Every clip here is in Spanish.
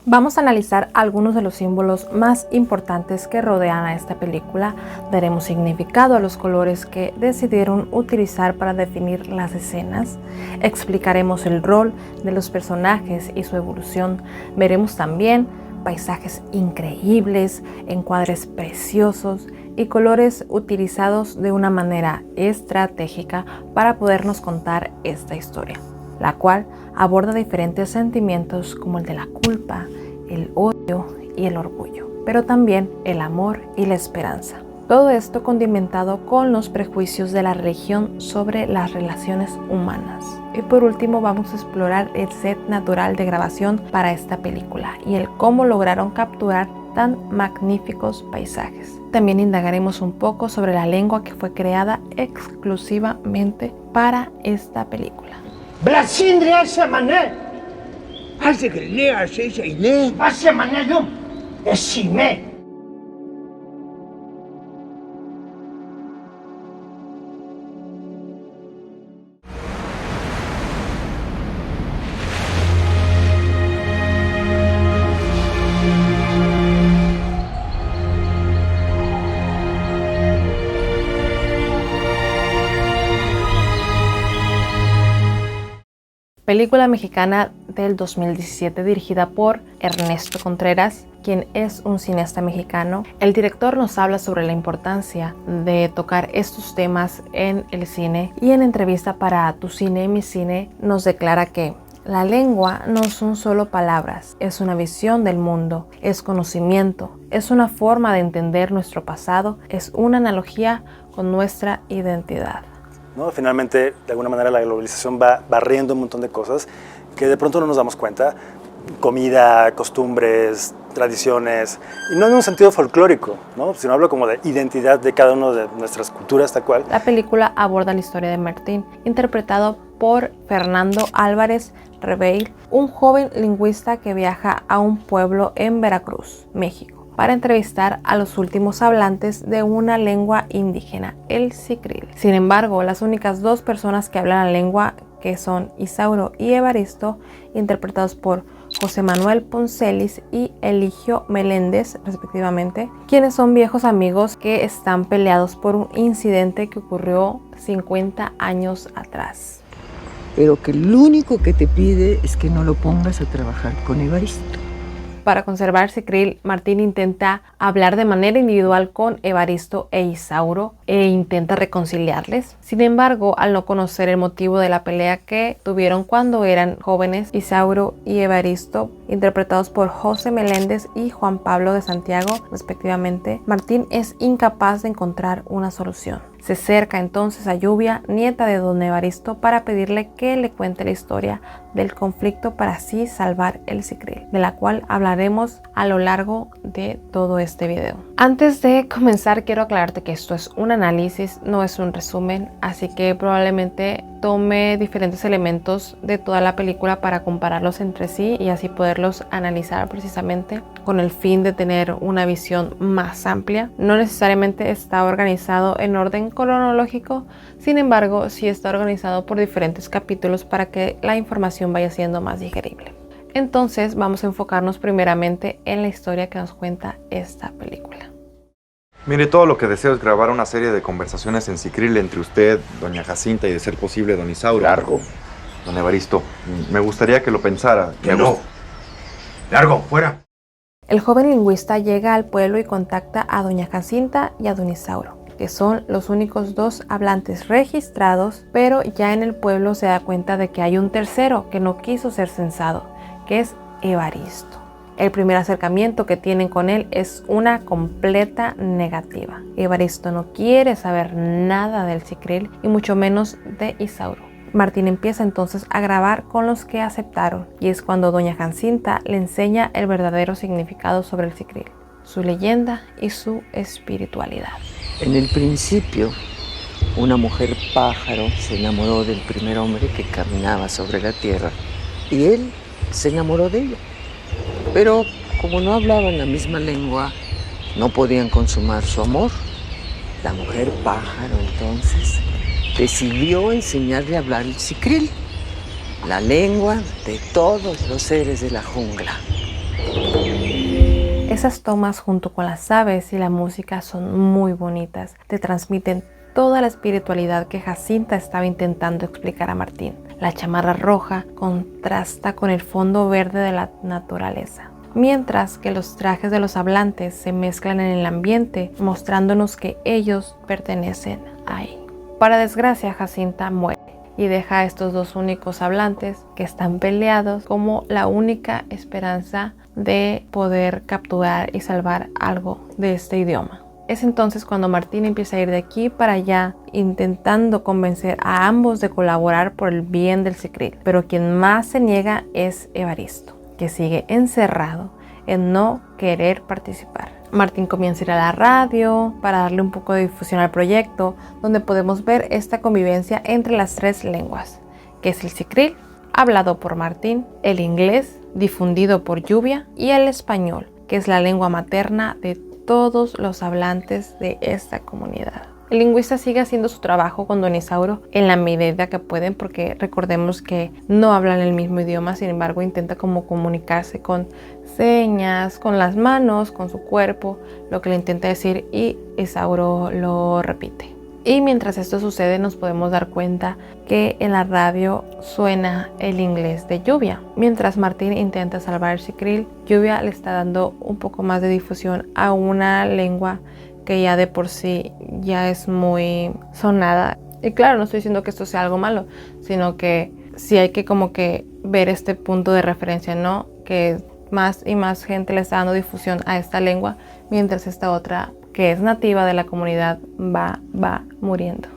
Vamos a analizar algunos de los símbolos más importantes que rodean a esta película, daremos significado a los colores que decidieron utilizar para definir las escenas, explicaremos el rol de los personajes y su evolución, veremos también paisajes increíbles, encuadres preciosos y colores utilizados de una manera estratégica para podernos contar esta historia, la cual aborda diferentes sentimientos como el de la culpa, el odio y el orgullo, pero también el amor y la esperanza. Todo esto condimentado con los prejuicios de la religión sobre las relaciones humanas. Y por último vamos a explorar el set natural de grabación para esta película y el cómo lograron capturar tan magníficos paisajes. También indagaremos un poco sobre la lengua que fue creada exclusivamente para esta película. Blasindria semané. Hace grenea, se iné. Hace manayum. Esime. Película mexicana del 2017 dirigida por Ernesto Contreras, quien es un cineasta mexicano. El director nos habla sobre la importancia de tocar estos temas en el cine y en entrevista para Tu Cine, Mi Cine nos declara que la lengua no son solo palabras, es una visión del mundo, es conocimiento, es una forma de entender nuestro pasado, es una analogía con nuestra identidad. ¿No? Finalmente, de alguna manera, la globalización va barriendo un montón de cosas que de pronto no nos damos cuenta. Comida, costumbres, tradiciones, y no en un sentido folclórico, ¿no? Sino hablo como de identidad de cada una de nuestras culturas, tal cual. La película aborda la historia de Martín, interpretado por Fernando Álvarez Reveil, un joven lingüista que viaja a un pueblo en Veracruz, México, para entrevistar a los últimos hablantes de una lengua indígena, el sicril. Sin embargo, las únicas dos personas que hablan la lengua, que son Isauro y Evaristo, interpretados por José Manuel Poncelis y Eligio Meléndez, respectivamente, quienes son viejos amigos que están peleados por un incidente que ocurrió 50 años atrás. Pero que lo único que te pide es que no lo pongas a trabajar con Evaristo. Para conservar sicril, Martín intenta hablar de manera individual con Evaristo e Isauro e intenta reconciliarles. Sin embargo, al no conocer el motivo de la pelea que tuvieron cuando eran jóvenes, Isauro y Evaristo, interpretados por José Meléndez y Juan Pablo de Santiago, respectivamente, Martín es incapaz de encontrar una solución. Se acerca entonces a Lluvia, nieta de don Evaristo, para pedirle que le cuente la historia del conflicto para así salvar el sicril, de la cual hablaremos a lo largo de todo este video. Antes de comenzar, quiero aclararte que esto es un análisis, no es un resumen, así que probablemente tome diferentes elementos de toda la película para compararlos entre sí y así poderlos analizar precisamente con el fin de tener una visión más amplia. No necesariamente está organizado en orden cronológico, sin embargo, sí está organizado por diferentes capítulos para que la información vaya siendo más digerible. Entonces, vamos a enfocarnos primeramente en la historia que nos cuenta esta película. Mire, todo lo que deseo es grabar una serie de conversaciones en sicril entre usted, doña Jacinta y, de ser posible, don Isauro. Largo. Don Evaristo, me gustaría que lo pensara. Que no. Largo, fuera. El joven lingüista llega al pueblo y contacta a doña Jacinta y a don Isauro, que son los únicos dos hablantes registrados, pero ya en el pueblo se da cuenta de que hay un tercero que no quiso ser censado, que es Evaristo. El primer acercamiento que tienen con él es una completa negativa. Evaristo no quiere saber nada del sicril y mucho menos de Isauro. Martín empieza entonces a grabar con los que aceptaron y es cuando doña Jacinta le enseña el verdadero significado sobre el sicril, su leyenda y su espiritualidad. En el principio, una mujer pájaro se enamoró del primer hombre que caminaba sobre la tierra y él se enamoró de ella. Pero como no hablaban la misma lengua, no podían consumar su amor. La mujer pájaro entonces decidió enseñarle a hablar el sicril, la lengua de todos los seres de la jungla. Esas tomas junto con las aves y la música son muy bonitas, te transmiten toda la espiritualidad que Jacinta estaba intentando explicar a Martín. La chamarra roja contrasta con el fondo verde de la naturaleza, mientras que los trajes de los hablantes se mezclan en el ambiente, mostrándonos que ellos pertenecen ahí. Para desgracia, Jacinta muere y deja a estos dos únicos hablantes que están peleados como la única esperanza de poder capturar y salvar algo de este idioma. Es entonces cuando Martín empieza a ir de aquí para allá intentando convencer a ambos de colaborar por el bien del Sicril, pero quien más se niega es Evaristo, que sigue encerrado en no querer participar. Martín comienza a ir a la radio para darle un poco de difusión al proyecto, donde podemos ver esta convivencia entre las tres lenguas, que es el Sicril, hablado por Martín, el inglés, difundido por Lluvia, y el español, que es la lengua materna de todos los hablantes de esta comunidad. El lingüista sigue haciendo su trabajo con Don Isauro en la medida que pueden, porque recordemos que no hablan el mismo idioma, sin embargo intenta como comunicarse con señas, con las manos, con su cuerpo, lo que le intenta decir, y Isauro lo repite. Y mientras esto sucede nos podemos dar cuenta que en la radio suena el inglés de Lluvia. Mientras Martín intenta salvar el Sicril, Lluvia le está dando un poco más de difusión a una lengua que ya de por sí ya es muy sonada. Y claro, no estoy diciendo que esto sea algo malo, sino que sí hay que como que ver este punto de referencia, ¿no? Que más y más gente le está dando difusión a esta lengua, mientras esta otra, que es nativa de la comunidad, va muriendo.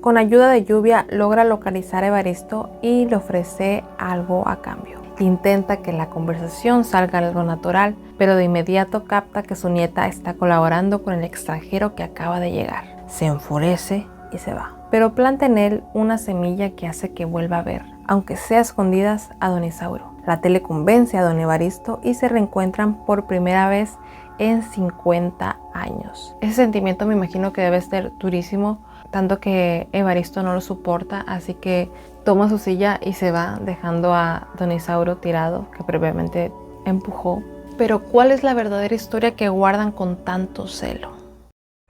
Con ayuda de Lluvia logra localizar a Evaristo y le ofrece algo a cambio. Intenta que la conversación salga algo natural, pero de inmediato capta que su nieta está colaborando con el extranjero que acaba de llegar. Se enfurece y se va, pero planta en él una semilla que hace que vuelva a ver, aunque sea a escondidas, a Don Isauro. La tele convence a Don Evaristo y se reencuentran por primera vez en 50 años. Ese sentimiento me imagino que debe ser durísimo, tanto que Evaristo no lo soporta, así que toma su silla y se va, dejando a Don Isauro tirado, que previamente empujó. Pero ¿cuál es la verdadera historia que guardan con tanto celo?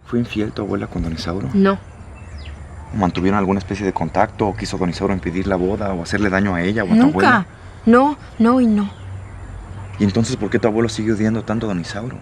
¿Fue infiel tu abuela con Don Isauro? No, ¿Mantuvieron alguna especie de contacto o quiso Don Isauro impedir la boda o hacerle daño a ella o a tu abuela? nunca. No y no. ¿Y entonces por qué tu abuelo sigue odiando tanto a Don Isauro?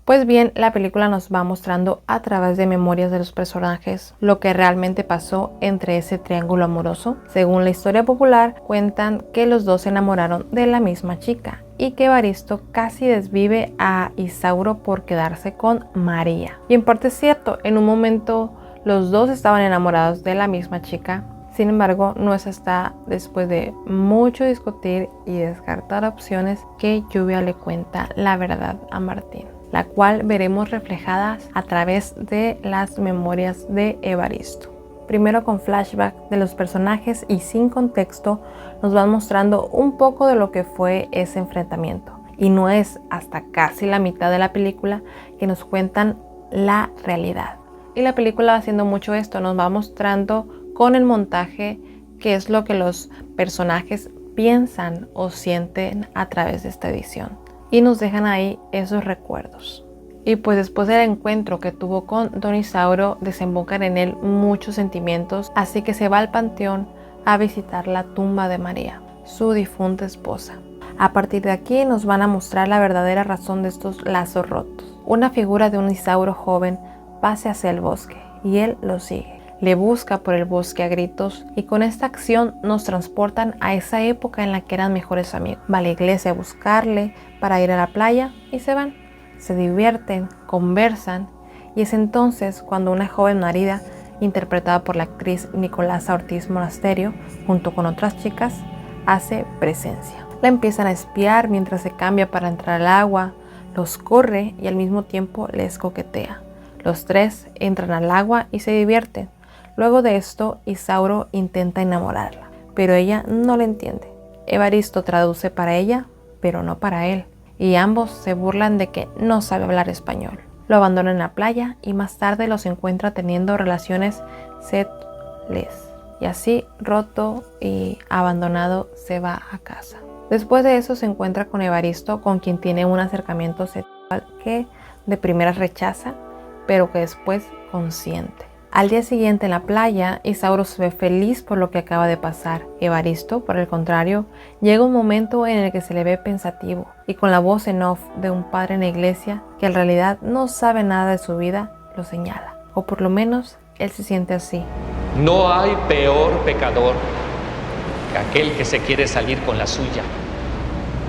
Pues bien, la película nos va mostrando a través de memorias de los personajes lo que realmente pasó entre ese triángulo amoroso. Según la historia popular, cuentan que los dos se enamoraron de la misma chica y que Evaristo casi desvive a Isauro por quedarse con María. Y en parte es cierto, en un momento los dos estaban enamorados de la misma chica. Sin embargo, no es hasta después de mucho discutir y descartar opciones que Lluvia le cuenta la verdad a Martín, la cual veremos reflejadas a través de las memorias de Evaristo. Primero con flashback de los personajes y sin contexto nos van mostrando un poco de lo que fue ese enfrentamiento. Y no es hasta casi la mitad de la película que nos cuentan la realidad. Y la película va haciendo mucho esto, nos va mostrando con el montaje qué es lo que los personajes piensan o sienten a través de esta edición. Y nos dejan ahí esos recuerdos. Y pues después del encuentro que tuvo con Don Isauro, desembocan en él muchos sentimientos, así que se va al panteón a visitar la tumba de María, su difunta esposa. A partir de aquí nos van a mostrar la verdadera razón de estos lazos rotos. Una figura de un Isauro joven pase hacia el bosque y él lo sigue. Le busca por el bosque a gritos y con esta acción nos transportan a esa época en la que eran mejores amigos. Va a la iglesia a buscarle para ir a la playa y se van. Se divierten, conversan y es entonces cuando una joven marida, interpretada por la actriz Nicolasa Ortiz Monasterio, junto con otras chicas, hace presencia. La empiezan a espiar mientras se cambia para entrar al agua, los corre y al mismo tiempo les coquetea. Los tres entran al agua y se divierten. Luego de esto, Isauro intenta enamorarla, pero ella no le entiende. Evaristo traduce para ella, pero no para él, y ambos se burlan de que no sabe hablar español. Lo abandona en la playa y más tarde los encuentra teniendo relaciones sexuales. Y así, roto y abandonado, se va a casa. Después de eso se encuentra con Evaristo, con quien tiene un acercamiento sexual. que de primera rechaza, pero que después consiente. Al día siguiente en la playa, Isauro se ve feliz por lo que acaba de pasar. Evaristo, por el contrario, llega un momento en el que se le ve pensativo y con la voz en off de un padre en la iglesia que en realidad no sabe nada de su vida, lo señala. O por lo menos él se siente así. No hay peor pecador que aquel que se quiere salir con la suya.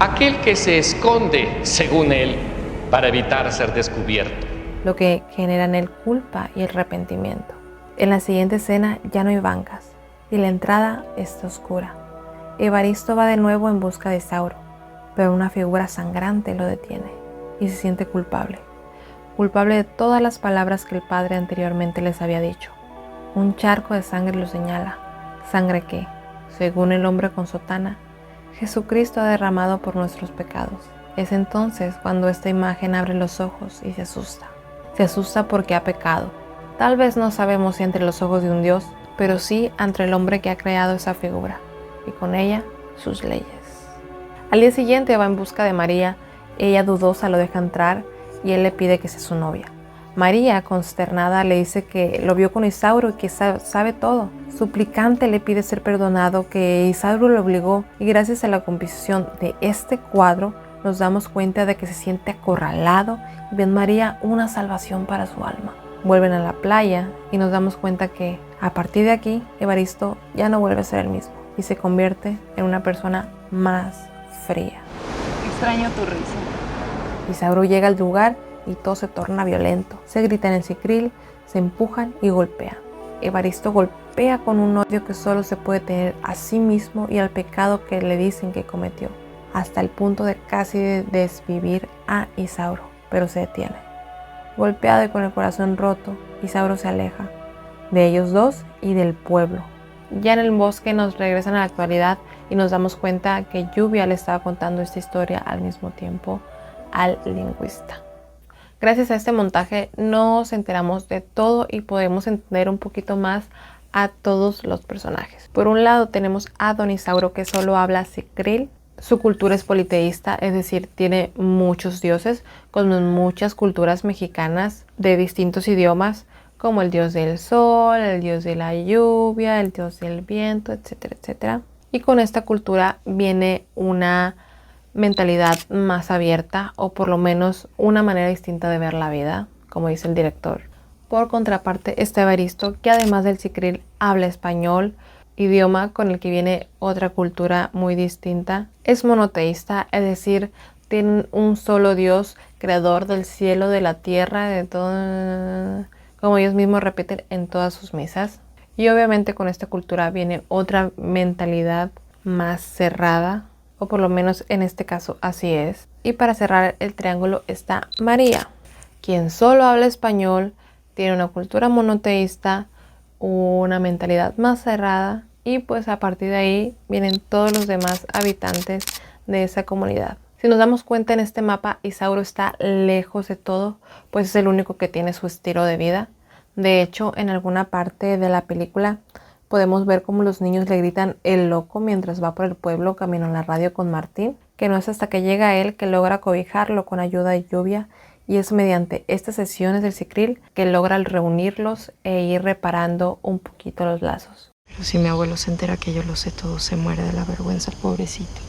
Aquel que se esconde, según él, para evitar ser descubierto. Lo que genera en él culpa y arrepentimiento. En la siguiente escena ya no hay bancas y la entrada está oscura. Evaristo va de nuevo en busca de Isauro, pero una figura sangrante lo detiene y se siente culpable. Culpable de todas las palabras que el padre anteriormente les había dicho. Un charco de sangre lo señala, sangre que, según el hombre con sotana, Jesucristo ha derramado por nuestros pecados. Es entonces cuando esta imagen abre los ojos y se asusta. Se asusta porque ha pecado. Tal vez no sabemos si entre los ojos de un Dios, pero sí ante el hombre que ha creado esa figura, y con ella sus leyes. Al día siguiente va en busca de María, ella dudosa lo deja entrar y él le pide que sea su novia. María, consternada, le dice que lo vio con Isauro y que sabe todo. Suplicante le pide ser perdonado, que Isauro lo obligó, y gracias a la composición de este cuadro nos damos cuenta de que se siente acorralado y ve en María una salvación para su alma. Vuelven a la playa y nos damos cuenta que a partir de aquí Evaristo ya no vuelve a ser el mismo y se convierte en una persona más fría. Extraño tu risa. Isauro llega al lugar y todo se torna violento. Se grita en el Sicril, se empujan y golpean. Evaristo golpea con un odio que solo se puede tener a sí mismo y al pecado que le dicen que cometió, hasta el punto de casi desvivir a Isauro, pero se detiene. Golpeado y con el corazón roto, Isauro se aleja de ellos dos y del pueblo. Ya en el bosque nos regresan a la actualidad y nos damos cuenta que Lluvia le estaba contando esta historia al mismo tiempo al lingüista. Gracias a este montaje nos enteramos de todo y podemos entender un poquito más a todos los personajes. Por un lado tenemos a Don Isauro, que solo habla Sicril. Su cultura es politeísta, es decir, tiene muchos dioses, como muchas culturas mexicanas de distintos idiomas, como el dios del sol, el dios de la lluvia, el dios del viento, etcétera, etcétera. Y con esta cultura viene una mentalidad más abierta, o por lo menos una manera distinta de ver la vida, como dice el director. Por contraparte está Evaristo, que además del Sicril habla español, idioma con el que viene otra cultura muy distinta. Es monoteísta, es decir, tienen un solo Dios, creador del cielo, de la tierra, de todo, como ellos mismos repiten en todas sus misas. Y obviamente con esta cultura viene otra mentalidad más cerrada, o por lo menos en este caso así es. Y para cerrar el triángulo está María, quien solo habla español, tiene una cultura monoteísta, una mentalidad más cerrada, y pues a partir de ahí vienen todos los demás habitantes de esa comunidad. Si nos damos cuenta en este mapa, Isauro está lejos de todo, pues es el único que tiene su estilo de vida. De hecho, en alguna parte de la película podemos ver cómo los niños le gritan el loco mientras va por el pueblo camino en la radio con Martín, que no es hasta que llega él que logra cobijarlo con ayuda de Lluvia, y es mediante estas sesiones del Sicril que logra reunirlos e ir reparando un poquito los lazos. Pero si mi abuelo se entera que yo lo sé todo, se muere de la vergüenza, el pobrecito.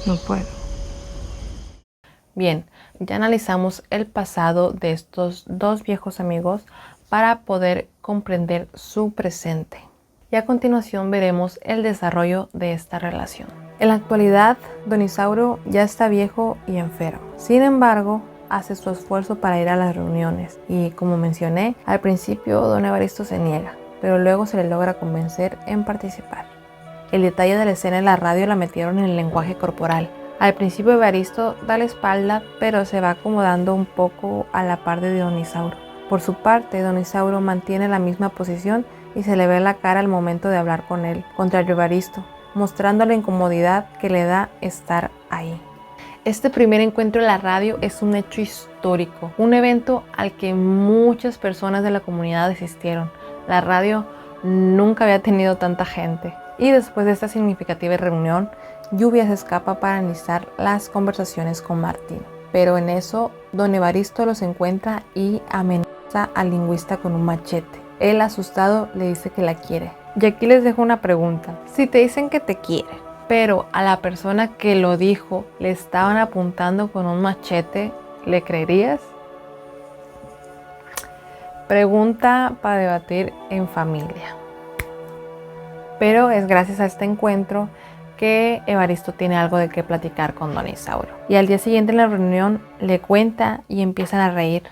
No puedo. Bien, ya analizamos el pasado de estos dos viejos amigos para poder comprender su presente. Y a continuación veremos el desarrollo de esta relación. En la actualidad, Don Isauro ya está viejo y enfermo. Sin embargo, hace su esfuerzo para ir a las reuniones y, como mencioné, al principio Don Evaristo se niega, pero luego se le logra convencer en participar. El detalle de la escena en la radio la metieron en el lenguaje corporal. Al principio Evaristo da la espalda, pero se va acomodando un poco a la par de Don Isauro. Por su parte, Don Isauro mantiene la misma posición y se le ve la cara al momento de hablar con él, contrario a Evaristo, mostrando la incomodidad que le da estar ahí. Este primer encuentro en la radio es un hecho histórico, un evento al que muchas personas de la comunidad asistieron. La radio nunca había tenido tanta gente. Y después de esta significativa reunión, Lluvia se escapa para analizar las conversaciones con Martín. Pero en eso, don Evaristo los encuentra y amenaza al lingüista con un machete. Él, asustado, le dice que la quiere. Y aquí les dejo una pregunta. Si te dicen que te quieren, pero a la persona que lo dijo le estaban apuntando con un machete, ¿le creerías? Pregunta para debatir en familia. Pero es gracias a este encuentro que Evaristo tiene algo de qué platicar con don Isauro. Y al día siguiente en la reunión le cuenta y empiezan a reír.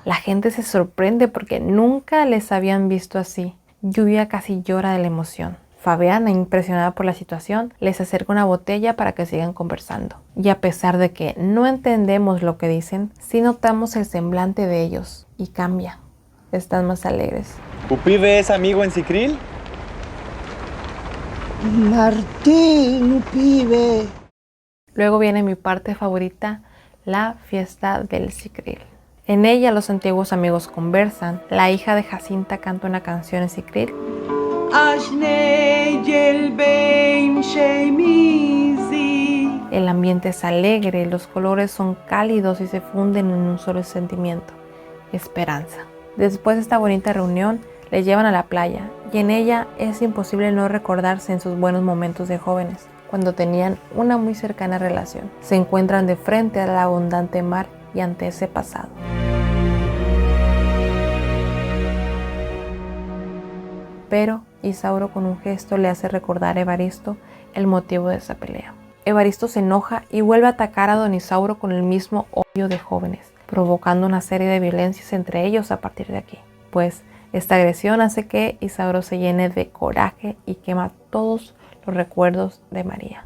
La gente se sorprende porque nunca les habían visto así. Lluvia casi llora de la emoción. Fabiana, impresionada por la situación, les acerca una botella para que sigan conversando. Y a pesar de que no entendemos lo que dicen, sí notamos el semblante de ellos y cambia. Están más alegres. ¿Upibe es amigo en Sicril? Martín, Upibe. Luego viene mi parte favorita, la fiesta del Sicril. En ella los antiguos amigos conversan. La hija de Jacinta canta una canción en Sicril. El ambiente es alegre, los colores son cálidos y se funden en un solo sentimiento: esperanza. Después de esta bonita reunión, les llevan a la playa y en ella es imposible no recordarse en sus buenos momentos de jóvenes, cuando tenían una muy cercana relación. Se encuentran de frente al abundante mar y ante ese pasado. Pero Isauro con un gesto le hace recordar a Evaristo el motivo de esa pelea. Evaristo se enoja y vuelve a atacar a don Isauro con el mismo odio de jóvenes, provocando una serie de violencias entre ellos a partir de aquí. Pues esta agresión hace que Isauro se llene de coraje y quema todos los recuerdos de María.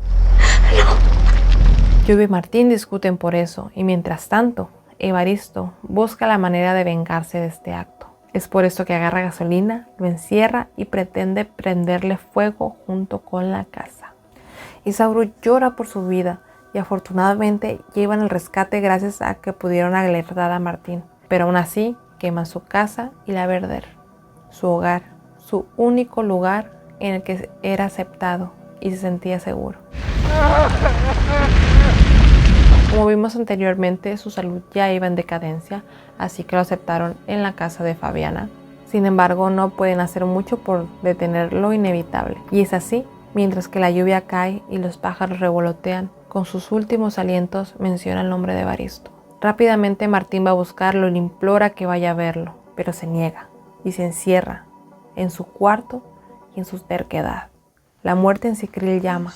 Lluvia y Martín discuten por eso y mientras tanto, Evaristo busca la manera de vengarse de este acto. Es por esto que agarra gasolina, lo encierra y pretende prenderle fuego junto con la casa. Isauro llora por su vida y afortunadamente llevan el rescate gracias a que pudieron alertar a Martín. Pero aún así queman su casa y la va a arder, su hogar, su único lugar en el que era aceptado y se sentía seguro. Como vimos anteriormente, su salud ya iba en decadencia, así que lo aceptaron en la casa de Fabiana. Sin embargo, no pueden hacer mucho por detener lo inevitable. Y es así, mientras que la lluvia cae y los pájaros revolotean, con sus últimos alientos menciona el nombre de Evaristo. Rápidamente Martín va a buscarlo y le implora que vaya a verlo, pero se niega y se encierra en su cuarto y en su terquedad. La muerte en Sicril llama.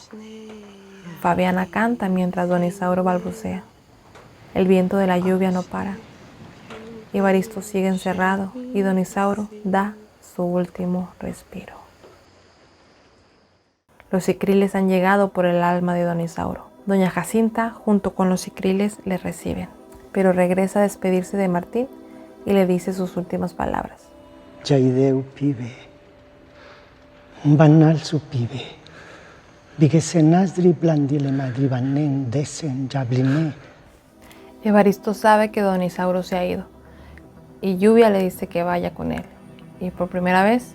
Fabiana canta mientras don Isauro balbucea. El viento de la lluvia no para. Evaristo sigue encerrado y don Isauro da su último respiro. Los sicriles han llegado por el alma de don Isauro. Doña Jacinta, junto con los sicriles, le reciben, pero regresa a despedirse de Martín y le dice sus últimas palabras. Yaideu pibe. Banal su pibe. Digesenasdri blandile madribanen desen yabliné. Evaristo sabe que don Isauro se ha ido y Lluvia le dice que vaya con él. Y por primera vez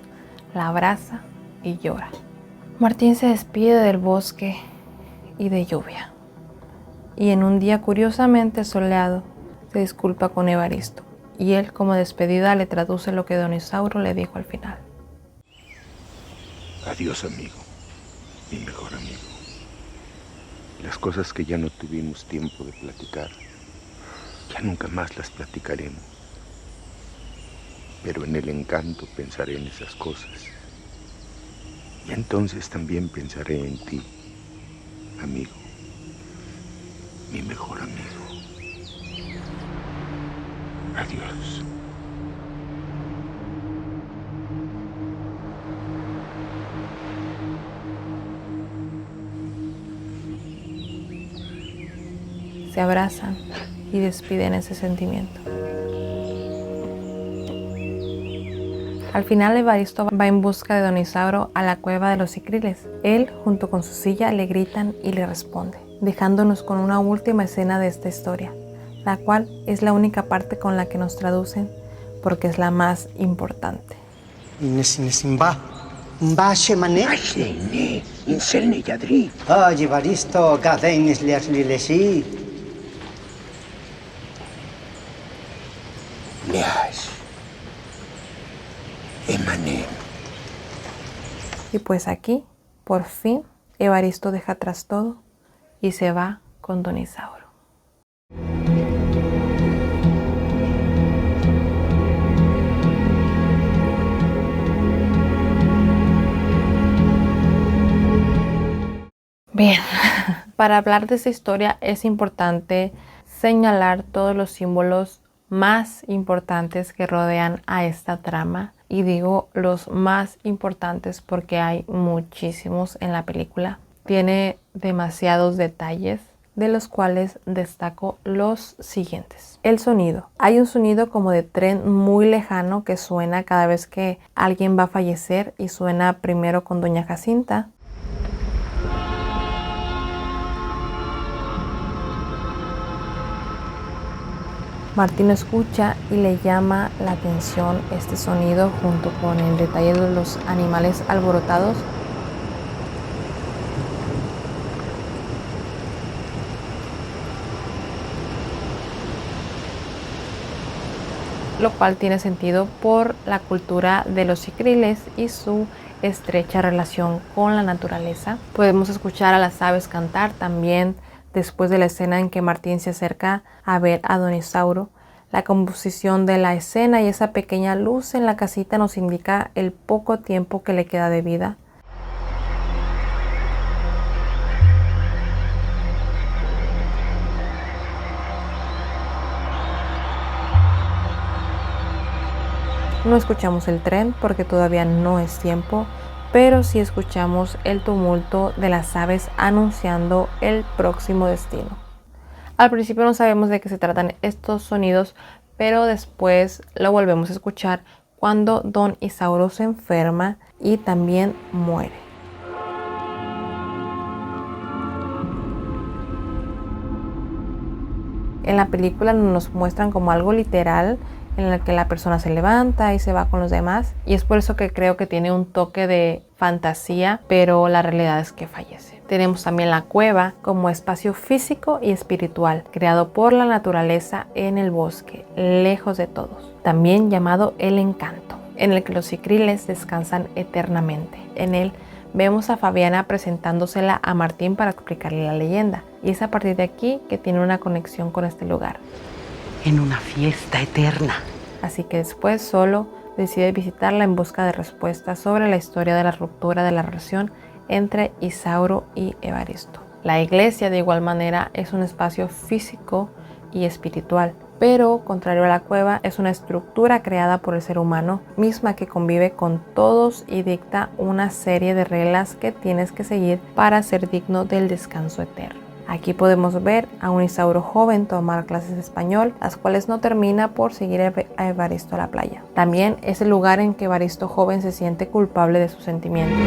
la abraza y llora. Martín se despide del bosque y de Lluvia. Y en un día curiosamente soleado se disculpa con Evaristo. Y él como despedida le traduce lo que don Isauro le dijo al final. Adiós, amigo. Mi mejor amigo. Las cosas que ya no tuvimos tiempo de platicar, ya nunca más las platicaremos. Pero en el encanto pensaré en esas cosas. Y entonces también pensaré en ti, amigo. Mi mejor amigo. Adiós. Se abrazan y despiden ese sentimiento. Al final Evaristo va en busca de don Isauro a la cueva de los sicriles. Él, junto con su silla, le gritan y le responde, dejándonos con una última escena de esta historia, la cual es la única parte con la que nos traducen porque es la más importante. Inesimba. Mba shemané. Inselne Yadri. Oye, Evaristo, Gadenes Lilesi. Leas. Emanem. Y pues aquí, por fin, Evaristo deja atrás todo y se va con don Isauro. Bien, para hablar de esta historia es importante señalar todos los símbolos más importantes que rodean a esta trama. Y digo los más importantes porque hay muchísimos en la película. Tiene demasiados detalles, de los cuales destaco los siguientes. El sonido. Hay un sonido como de tren muy lejano que suena cada vez que alguien va a fallecer y suena primero con doña Jacinta. Martín lo escucha y le llama la atención este sonido junto con el detalle de los animales alborotados. Lo cual tiene sentido por la cultura de los cicriles y su estrecha relación con la naturaleza. Podemos escuchar a las aves cantar también. Después de la escena en que Martín se acerca a ver a don Isauro, la composición de la escena y esa pequeña luz en la casita nos indica el poco tiempo que le queda de vida. No escuchamos el tren porque todavía no es tiempo, pero sí escuchamos el tumulto de las aves anunciando el próximo destino. Al principio no sabemos de qué se tratan estos sonidos, pero después lo volvemos a escuchar cuando don Isauro se enferma y también muere. En la película nos muestran como algo literal, en el que la persona se levanta y se va con los demás, y es por eso que creo que tiene un toque de fantasía, pero la realidad es que fallece. Tenemos también la cueva como espacio físico y espiritual, creado por la naturaleza en el bosque, lejos de todos, también llamado el encanto, en el que los cicriles descansan eternamente. En él vemos a Fabiana presentándosela a Martín para explicarle la leyenda, y es a partir de aquí que tiene una conexión con este lugar. En una fiesta eterna. Así que después solo decide visitarla en busca de respuestas sobre la historia de la ruptura de la relación entre Isauro y Evaristo. La iglesia de igual manera es un espacio físico y espiritual, pero contrario a la cueva es una estructura creada por el ser humano, misma que convive con todos y dicta una serie de reglas que tienes que seguir para ser digno del descanso eterno. Aquí podemos ver a un Isauro joven tomar clases de español, las cuales no termina por seguir a Evaristo a la playa. También es el lugar en que Evaristo joven se siente culpable de sus sentimientos.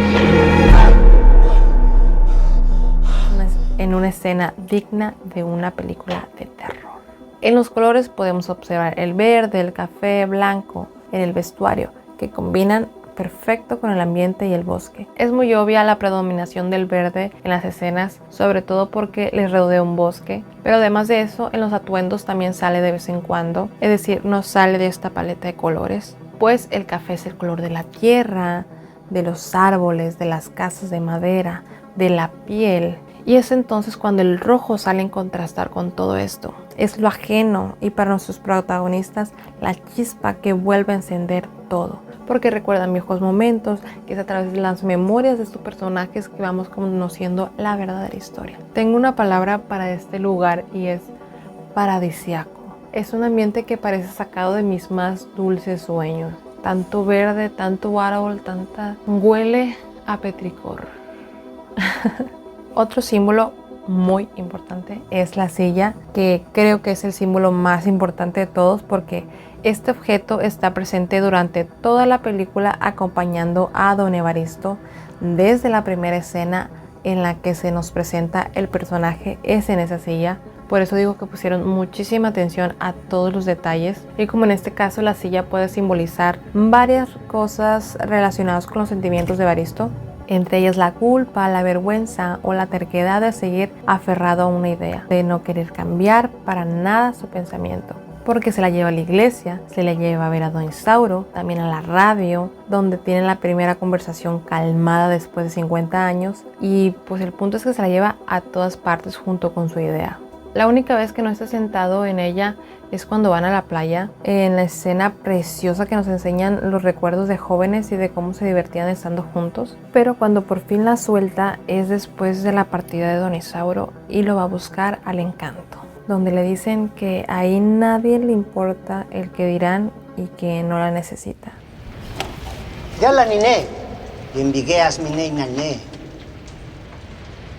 En una escena digna de una película de terror. En los colores podemos observar el verde, el café, blanco, en el vestuario, que combinan perfecto con el ambiente y el bosque. Es muy obvia la predominación del verde en las escenas, sobre todo porque les rodea un bosque, pero además de eso, en los atuendos también sale de vez en cuando, es decir, no sale de esta paleta de colores, pues el café es el color de la tierra, de los árboles, de las casas de madera, de la piel, y es entonces cuando el rojo sale en contrastar con todo esto. Es lo ajeno y para nuestros protagonistas la chispa que vuelve a encender todo, porque recuerdan viejos momentos, que es a través de las memorias de estos personajes que vamos conociendo la verdadera historia. Tengo una palabra para este lugar y es paradisíaco. Es un ambiente que parece sacado de mis más dulces sueños. Tanto verde, tanto árbol, huele a petricor. Otro símbolo muy importante es la silla, que creo que es el símbolo más importante de todos porque este objeto está presente durante toda la película acompañando a don Evaristo desde la primera escena en la que se nos presenta el personaje es en esa silla. Por eso digo que pusieron muchísima atención a todos los detalles y como en este caso la silla puede simbolizar varias cosas relacionadas con los sentimientos de Evaristo. Entre ellas la culpa, la vergüenza o la terquedad de seguir aferrado a una idea, de no querer cambiar para nada su pensamiento. Porque se la lleva a la iglesia, se la lleva a ver a Don Isauro, también a la radio, donde tienen la primera conversación calmada después de 50 años. Y pues el punto es que se la lleva a todas partes junto con su idea. La única vez que no está sentado en ella es cuando van a la playa, en la escena preciosa que nos enseñan los recuerdos de jóvenes y de cómo se divertían estando juntos. Pero cuando por fin la suelta es después de la partida de Don Isauro y lo va a buscar al Encanto, donde le dicen que ahí nadie le importa el que dirán y que no la necesita. Ya la niné, y envigueas mi nané.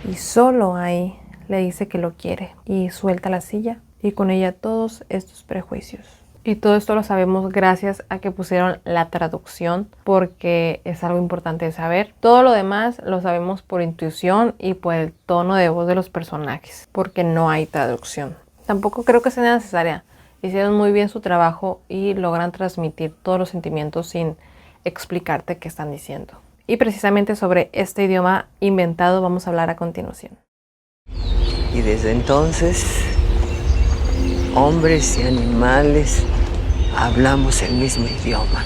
Y solo ahí le dice que lo quiere y suelta la silla y con ella todos estos prejuicios. Y todo esto lo sabemos gracias a que pusieron la traducción, porque es algo importante de saber. Todo lo demás lo sabemos por intuición y por el tono de voz de los personajes, porque no hay traducción. Tampoco creo que sea necesaria. Hicieron muy bien su trabajo y logran transmitir todos los sentimientos sin explicarte qué están diciendo. Y precisamente sobre este idioma inventado vamos a hablar a continuación. Y desde entonces, hombres y animales hablamos el mismo idioma.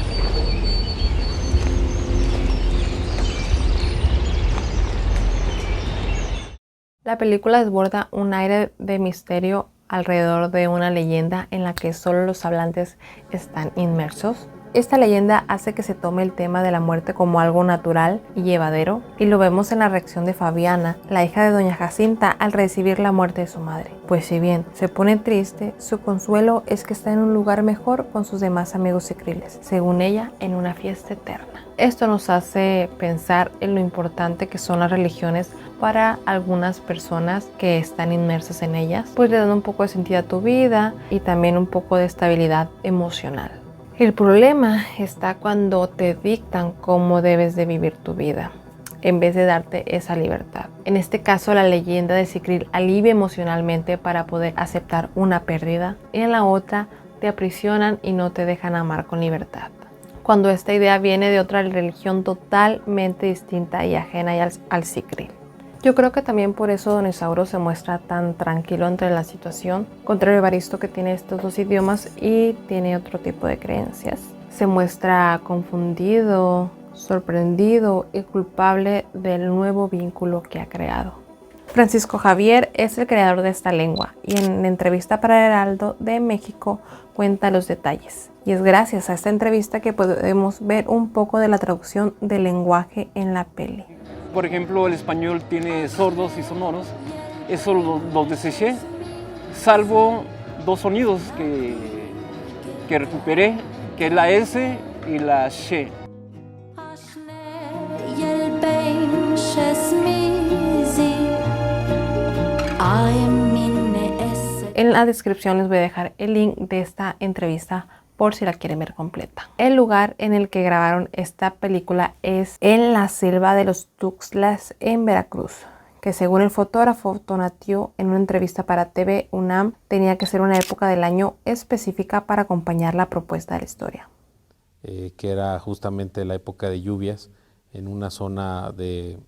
La película desborda un aire de misterio alrededor de una leyenda en la que solo los hablantes están inmersos. Esta leyenda hace que se tome el tema de la muerte como algo natural y llevadero, y lo vemos en la reacción de Fabiana, la hija de doña Jacinta, al recibir la muerte de su madre. Pues si bien se pone triste, su consuelo es que está en un lugar mejor con sus demás amigos cicriles, según ella, en una fiesta eterna. Esto nos hace pensar en lo importante que son las religiones para algunas personas que están inmersas en ellas, pues le dan un poco de sentido a tu vida y también un poco de estabilidad emocional. El problema está cuando te dictan cómo debes de vivir tu vida, en vez de darte esa libertad. En este caso, la leyenda de Cicril alivia emocionalmente para poder aceptar una pérdida, y en la otra te aprisionan y no te dejan amar con libertad. Cuando esta idea viene de otra religión totalmente distinta y ajena al Cicril. Yo creo que también por eso Don Isauro se muestra tan tranquilo entre la situación, contrario a Evaristo, que tiene estos dos idiomas y tiene otro tipo de creencias. Se muestra confundido, sorprendido y culpable del nuevo vínculo que ha creado. Francisco Javier es el creador de esta lengua y en entrevista para El Heraldo de México cuenta los detalles. Y es gracias a esta entrevista que podemos ver un poco de la traducción del lenguaje en la peli. Por ejemplo, el español tiene sordos y sonoros. Eso lo deseché, salvo dos sonidos que recuperé, que es la S y la Sh. En la descripción les voy a dejar el link de esta entrevista por si la quieren ver completa. El lugar en el que grabaron esta película es en la selva de los Tuxtlas en Veracruz, que según el fotógrafo Tonatiuh en una entrevista para TV UNAM tenía que ser una época del año específica para acompañar la propuesta de la historia. Que era justamente la época de lluvias en una zona de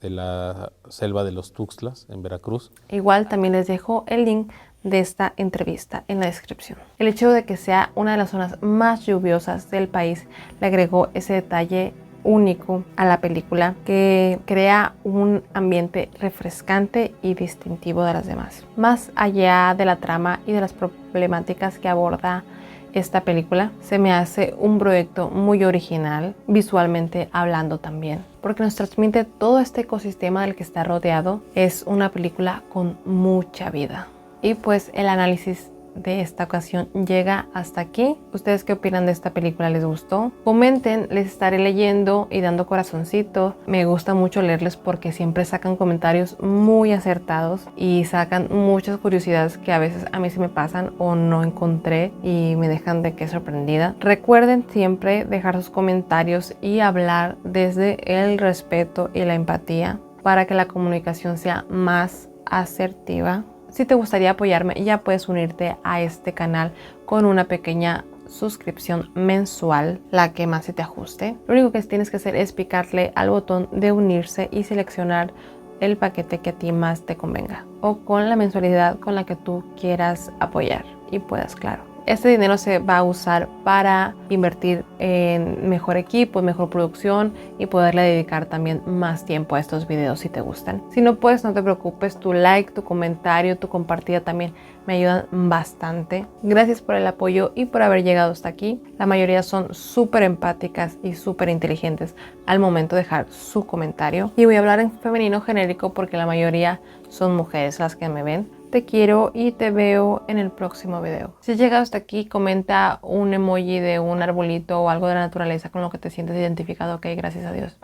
la selva de los Tuxtlas en Veracruz. Igual también les dejo el link de esta entrevista en la descripción. El hecho de que sea una de las zonas más lluviosas del país le agregó ese detalle único a la película que crea un ambiente refrescante y distintivo de las demás. Más allá de la trama y de las problemáticas que aborda esta película, se me hace un proyecto muy original, visualmente hablando también, porque nos transmite todo este ecosistema del que está rodeado. Es una película con mucha vida. Y pues el análisis de esta ocasión llega hasta aquí. ¿Ustedes qué opinan de esta película? ¿Les gustó? Comenten, les estaré leyendo y dando corazoncito. Me gusta mucho leerles porque siempre sacan comentarios muy acertados y sacan muchas curiosidades que a veces a mí se me pasan o no encontré y me dejan de que sorprendida. Recuerden siempre dejar sus comentarios y hablar desde el respeto y la empatía para que la comunicación sea más asertiva. Si te gustaría apoyarme, ya puedes unirte a este canal con una pequeña suscripción mensual, la que más se te ajuste. Lo único que tienes que hacer es picarle al botón de unirse y seleccionar el paquete que a ti más te convenga o con la mensualidad con la que tú quieras apoyar y puedas, claro. Este dinero se va a usar para invertir en mejor equipo, mejor producción y poderle dedicar también más tiempo a estos videos si te gustan. Si no puedes, no te preocupes, tu like, tu comentario, tu compartida también me ayudan bastante. Gracias por el apoyo y por haber llegado hasta aquí. La mayoría son súper empáticas y súper inteligentes al momento de dejar su comentario. Y voy a hablar en femenino genérico porque la mayoría son mujeres las que me ven. Te quiero y te veo en el próximo video. Si has llegado hasta aquí, comenta un emoji de un arbolito o algo de la naturaleza con lo que te sientes identificado. Ok, gracias a Dios.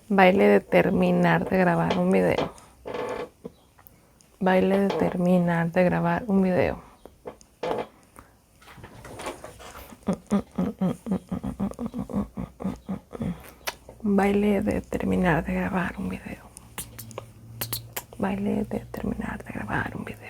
Baile de terminar de grabar un video. Baile de terminar de grabar un video. Baile de terminar de grabar un video. Baile de terminar de grabar un video.